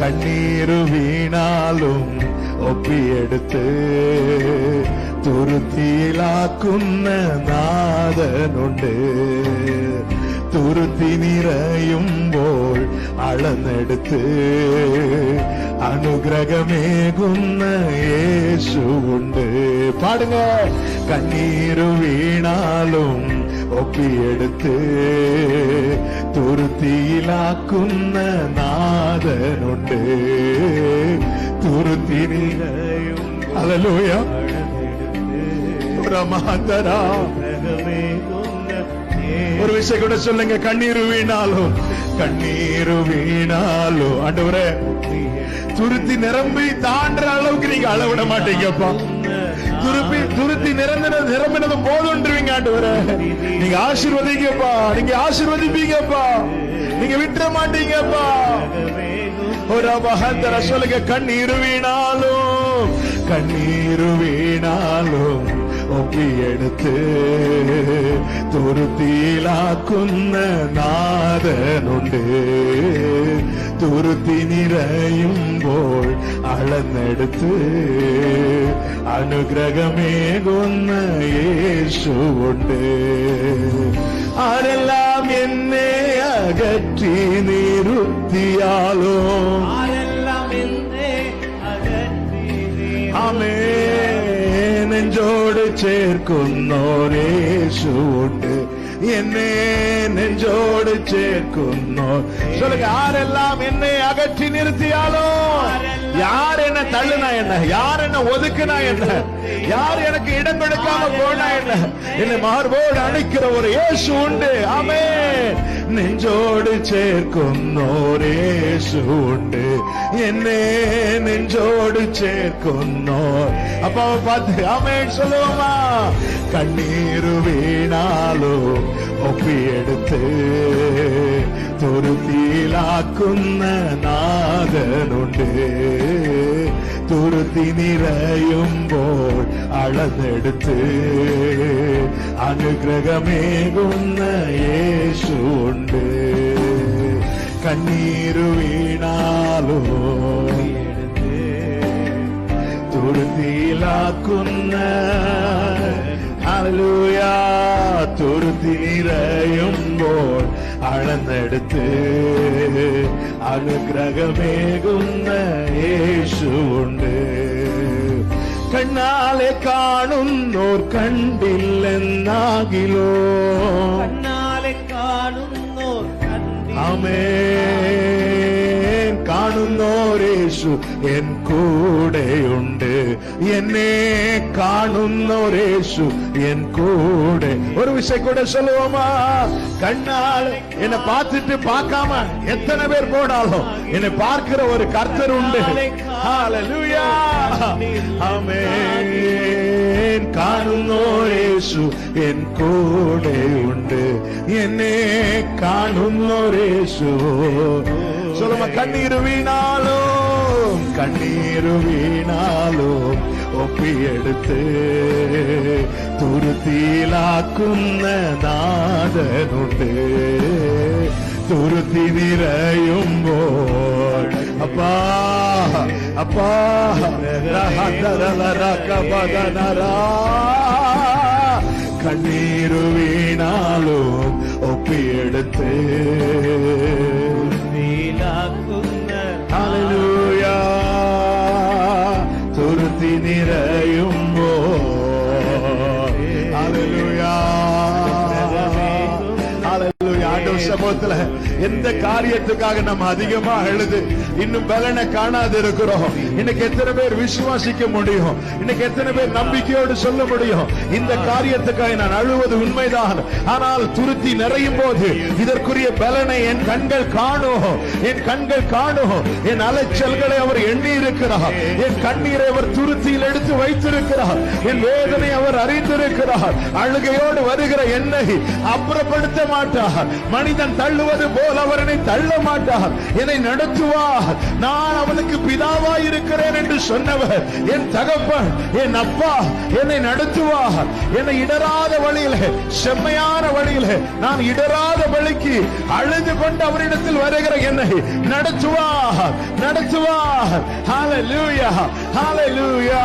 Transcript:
കണ്ണീരു വീണാലും ഒപ്പിയെടുത്ത് തുരുത്തിയിലാക്കുന്ന നാഥനുണ്ട്. തുരുത്തി നിറയുമ്പോൾ അളന്നെടുത്ത് അനുഗ്രഹമേകുന്ന യേശുവുണ്ട്. പാടുங்க. കണ്ണീരു വീണാലും ഒപ്പിയെടുത്ത് തുരുത്തിയിലാക്കുന്ന നാഥനുണ്ട്. തുരുത്തി നിറയും ഹല്ലേലൂയ ஒரு விஷயம் கூட சொல்லுங்க. கண்ணீரு வீணாலும் கண்ணீரு வீணாலும் ஆண்டவரே துருத்தி நிரம்பி தாண்டுற அளவுக்கு நீங்க அளவிட மாட்டீங்கப்பா. துருத்தி நிரம்பினது போதுன்றீங்க ஆண்டவரே. நீங்க ஆசீர்வதிங்கப்பா, நீங்க ஆசீர்வதிப்பீங்கப்பா, நீங்க விட்டுற மாட்டீங்கப்பா. ஒரு மகந்தர சொல்லுங்க. கண்ணீரு வீணாலும் கண்ணீரு வீணாலும் ഒപ്പിയെടുത്ത് തുരുത്തിയിലാക്കുന്ന നാഥനുണ്ട്. തുരുത്തി നിറയുമ്പോൾ അളന്നെടുത്ത് അനുഗ്രഹമേകുന്ന യേശുവുണ്ട്. ആരെല്ലാം എന്നെ അകറ്റി നിറുത്തിയാലോ ആമേൻ നെഞ്ചോട് ചേർക്കുന്നോരേശുണ്ട്. എന്നെ നെഞ്ചോട് ചേർക്കുന്നോർ. சொல்லுங்க. யாரெல்லாம் என்னை அகற்றி நிறுத்தியாலோ, யார் என்ன தள்ளுனா என்ன, யார் என்ன ஒதுக்குனா என்ன, யார் எனக்கு இடம் கொடுக்காம போனா என்ன, என்னை மார்போடு அணைக்கிற ஒரு இயேசு உண்டு. ஆமென். நெஞ்சோடு சேர்ക്കുന്നோர் இயேசு உண்டு. என்னை நெஞ்சோடு சேர்ക്കുന്നோர். அப்பாவை பார்த்து ஆமென் சொல்லுவோமா? கண்ணீரு வீணாலும் ഒപ്പിയെടുത്ത് തുരുത്തിയിലാക്കുന്ന നാഥനുണ്ട്. തുരുത്തി നിറയുമ്പോൾ അളന്നെടുത്ത് അനുഗ്രഹമേകുന്ന യേശുണ്ട്. കണ്ണീരു വീണാലോ തുരുത്തിയിലാക്കുന്ന ഹല്ലേലൂയ. തുരുത്തി നിറയുമ്പോൾ അളന്നെടുത്ത് അനുഗ്രഹമേകുന്ന യേശുവുണ്ട്. കണ്ണാലെ കാണുന്നോർ കണ്ടില്ലെന്നാകിലോ, കണ്ണാലെ കാണുന്നോർ ആമേൻ. കാണുന്നോരേശു എൻ കൂടെയുണ്ട്. എന്നെ കാണുന്നോരേശു என் கூட. ஒரு விஷயம் கூட சொல்லுவோமா? கண்ணால் என்னை பார்த்துட்டு பார்க்காம எத்தனை பேர் போனாலும் என்னை பார்க்கிற ஒரு கர்த்தர் உண்டு. ஹல்லேலூயா. ஆமென். കാണുന്നോരേശു എൻ കൂടെ ഉണ്ട്. എന്നെ കാണുന്നോരേശു. சொல்லுமா? கண்ணீரு வீணாலும் கண்ணீரு வீணாலும் ഒപ്പിയെടുത്ത് തുരുത്തിയിലാക്കുന്ന നാഥനുണ്ട്. തുരുത്തി നിറയുമ്പോൾ അപ്പാ അപ്പാ കണ്ണീരു വീണാലും ഒപ്പിയെടുത്ത് ഹല്ലേലൂയ. തുരുത്തി നിറയുമ്പോൾ ഹല്ലേലൂയ ஹல்லேலூயா. ஆண்டவர் சமூகத்துல எந்த காரியத்துக்காக நம்ம அதிகமா எழுது இன்னும் பலனை காணாது இருக்கிறோம். இன்னைக்கு எத்தனை பேர் விசுவாசிக்க முடியும்? இன்னைக்கு எத்தனை பேர் நம்பிக்கையோடு சொல்ல முடியும்? இந்த காரியத்துக்காக நான் அழுவது உண்மைதான். ஆனால் துருத்தி நிறையும் போது இதற்குரிய பலனை என் கண்கள் காணும். என் கண்கள் காணும். என் அலைச்சல்களை அவர் எண்ணி இருக்கிறார். என் கண்ணீரை அவர் துருத்தியில் எடுத்து வைத்திருக்கிறார். என் வேதனை அவர் அறிந்திருக்கிறார். அழுகையோடு வருகிற என்னை அப்புறப்படுத்த மாட்டார். மனிதன் தள்ளுவது போல போல் அவர் என்னை தள்ள மாட்டார், என்னை நடத்துவார். நான் அவனுக்கு பிதாவாய் இருக்கிறேன் என்று சொன்னவர் என் தகப்பன், என் அப்பா என்னை நடத்துவார். என்னை இடராத வழியிலே, செம்மையான வழியிலே, நான் இடராத வழிக்கு அழுது கொண்டு அவரிடத்தில் வருகிற என்னை நடத்துவார், நடத்துவார். ஹalleluya, ஹalleluya.